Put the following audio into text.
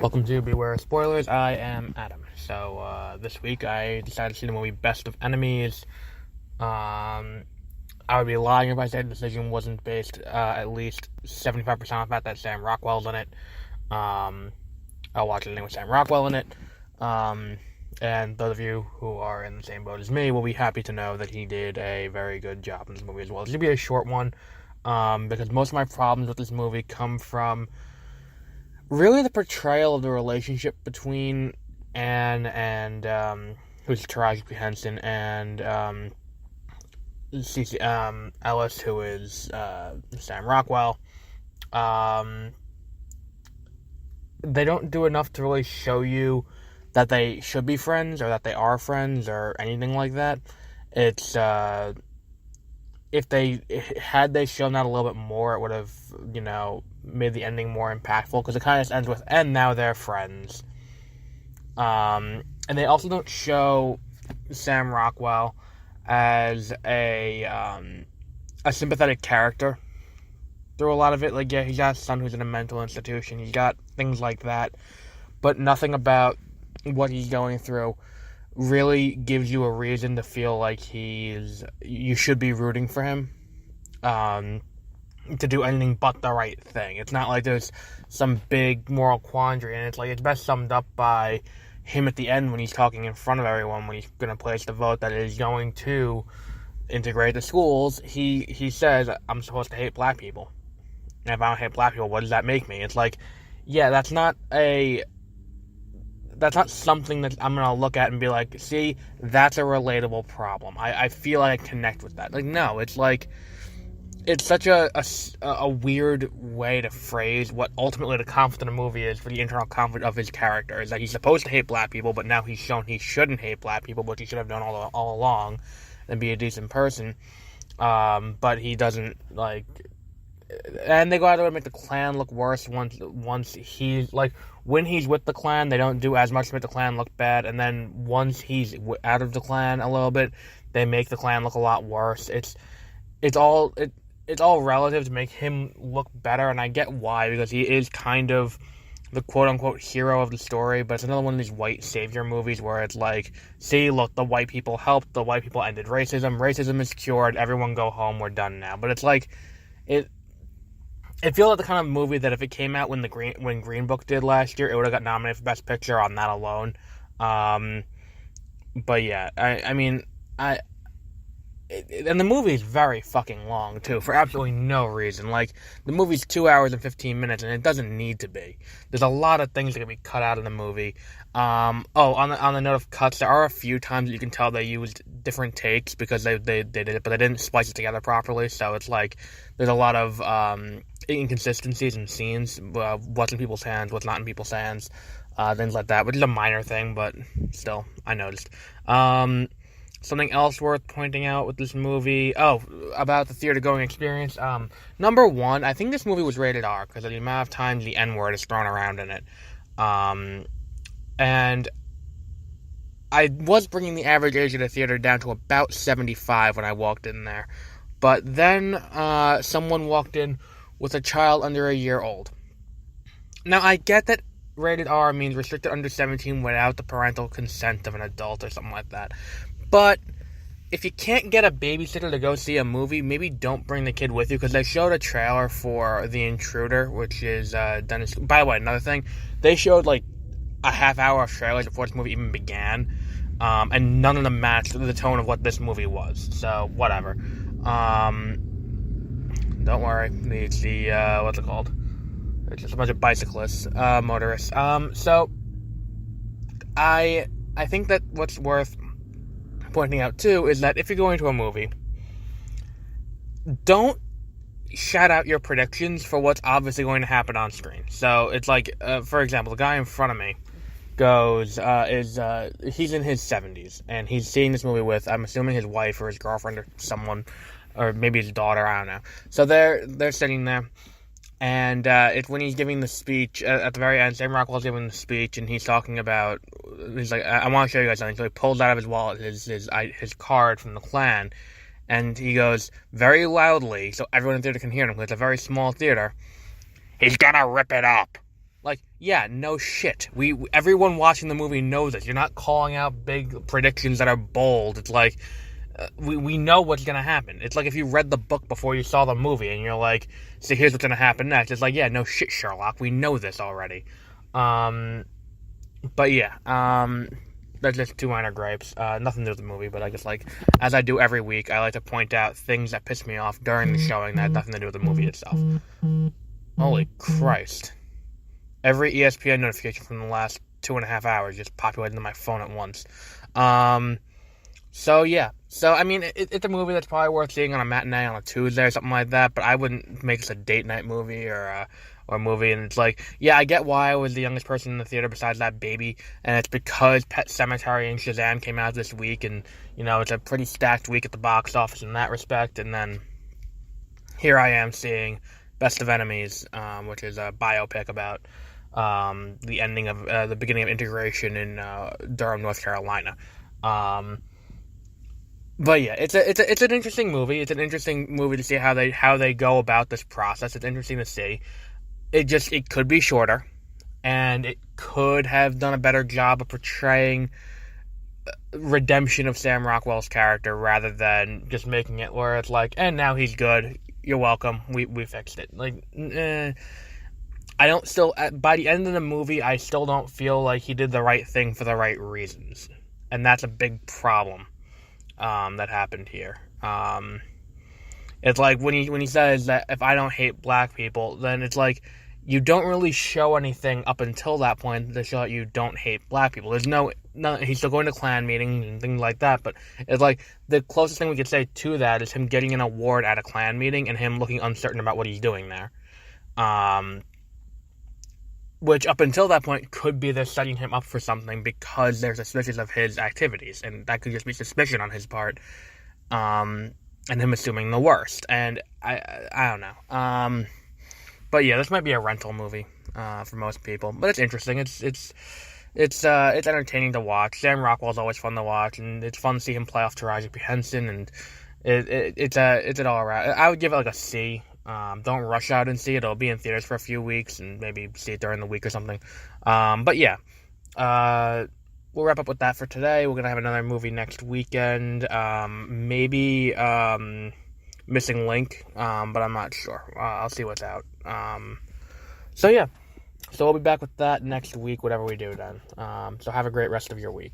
Welcome to Beware Spoilers. I am Adam. So this week I decided to see the movie Best of Enemies. I would be lying if I said the decision wasn't based at least 75% on the fact that Sam Rockwell's in it. I'll watch anything with Sam Rockwell in it. And those of you who are in the same boat as me will be happy to know that he did a very good job in this movie as well. It's going to be a short one because most of my problems with this movie come from really the portrayal of the relationship between Anne and who's Taraji P. Henson, and Ellis, who is Sam Rockwell. They don't do enough to really show you that they should be friends or that they are friends or anything like that. It's if they shown that a little bit more, it would have, made the ending more impactful, because it kind of just ends with, and now they're friends. And they also don't show Sam Rockwell as a sympathetic character through a lot of it. Like, yeah, he's got a son who's in a mental institution, he's got things like that, but nothing about what he's going through really gives you a reason to feel like you should be rooting for him to do anything but the right thing. It's not like there's some big moral quandary, and it's best summed up by him at the end when he's talking in front of everyone, when he's going to place the vote that is going to integrate the schools. He says, I'm supposed to hate black people, and if I don't hate black people, what does that make me? It's like, yeah, that's not something that I'm going to look at and be like, see, that's a relatable problem. I feel like I connect with that. Like, no, it's like, it's such a weird way to phrase what ultimately the conflict in the movie is, for the internal conflict of his character, is that he's supposed to hate black people, but now he's shown he shouldn't hate black people, which he should have done all along, and be a decent person. But he doesn't, and they go out there and make the Klan look worse once he's, when he's with the Klan, they don't do as much to make the Klan look bad, and then once he's out of the Klan a little bit, they make the Klan look a lot worse. It's all relative to make him look better, and I get why, because he is kind of the quote-unquote hero of the story, but it's another one of these white savior movies where it's like, see, look, the white people helped, the white people ended racism is cured, everyone go home, we're done now. But it's like, it feels like the kind of movie that if it came out when Green Book did last year, it would have got nominated for Best Picture on that alone. But yeah, and the movie is very fucking long, too, for absolutely no reason. The movie's 2 hours and 15 minutes, and it doesn't need to be. There's a lot of things that can be cut out of the movie. On the note of cuts, there are a few times that you can tell they used different takes, because they did it, but they didn't splice it together properly, so it's like, there's a lot of inconsistencies in scenes, what's in people's hands, what's not in people's hands, things like that, which is a minor thing, but still, I noticed. Something else worth pointing out with this movie, about the theater-going experience. Number one, I think this movie was rated R, because of the amount of times the N-word is thrown around in it. And I was bringing the average age of the theater down to about 75 when I walked in there. But then someone walked in with a child under a year old. Now, I get that rated R means restricted under 17 without the parental consent of an adult or something like that. But if you can't get a babysitter to go see a movie, maybe don't bring the kid with you, because they showed a trailer for The Intruder, which is Dennis. By the way, another thing, they showed a half hour of trailers before this movie even began, and none of them matched the tone of what this movie was. So whatever. Don't worry, it's the what's it called? It's just a bunch of bicyclists, motorists. So I think that what's worth pointing out too is that if you're going to a movie, don't shout out your predictions for what's obviously going to happen on screen. So it's like, for example, the guy in front of me he's in his 70s, and he's seeing this movie with, I'm assuming, his wife or his girlfriend or someone, or maybe his daughter, I don't know. So they're sitting there, and it's when he's giving the speech, at the very end, Sam Rockwell's giving the speech, and he's talking about, he's like, I want to show you guys something. So he pulls out of his wallet his card from the Klan, and he goes very loudly, so everyone in the theater can hear him, because it's a very small theater, he's gonna rip it up. Like, yeah, no shit. Everyone watching the movie knows this. You're not calling out big predictions that are bold. It's like, we know what's gonna happen. It's like if you read the book before you saw the movie, and you're like, "So here's what's gonna happen next." It's like, yeah, no shit, Sherlock. We know this already. But yeah, that's just two minor gripes. Nothing to do with the movie, but I guess, like, as I do every week, I like to point out things that piss me off during the showing that had nothing to do with the movie itself. Holy Christ! Every ESPN notification from the last 2.5 hours just populated into my phone at once. So yeah. So I mean, it's a movie that's probably worth seeing on a matinee on a Tuesday or something like that. But I wouldn't make this a date night movie or a movie. And it's like, yeah, I get why I was the youngest person in the theater besides that baby, and it's because Pet Sematary and Shazam came out this week, and you know, it's a pretty stacked week at the box office in that respect. And then here I am seeing Best of Enemies, which is a biopic about the ending of the beginning of integration in Durham, North Carolina. But yeah, it's an interesting movie. It's an interesting movie to see how they go about this process. It's interesting to see. It could be shorter, and it could have done a better job of portraying redemption of Sam Rockwell's character rather than just making it where it's like, and now he's good. You're welcome. We fixed it. Like, I don't still, by the end of the movie, I still don't feel like he did the right thing for the right reasons. And that's a big problem that happened here. It's like when he says that if I don't hate black people, then it's like you don't really show anything up until that point to show that you don't hate black people. There's no he's still going to Klan meetings and things like that, but it's like the closest thing we could say to that is him getting an award at a Klan meeting and him looking uncertain about what he's doing there. Which up until that point could be they're setting him up for something because they're suspicious of his activities, and that could just be suspicion on his part, and him assuming the worst. And I don't know. But yeah, this might be a rental movie for most people, but it's interesting. It's entertaining to watch. Sam Rockwell's always fun to watch, and it's fun to see him play off Taraji P. Henson, and it's an all around. I would give it like a C. Don't rush out and see it. It'll be in theaters for a few weeks, and maybe see it during the week or something. But yeah, we'll wrap up with that for today. We're gonna have another movie next weekend. Maybe Missing Link, but I'm not sure. I'll see what's out. So yeah, so we'll be back with that next week, whatever we do then. So have a great rest of your week.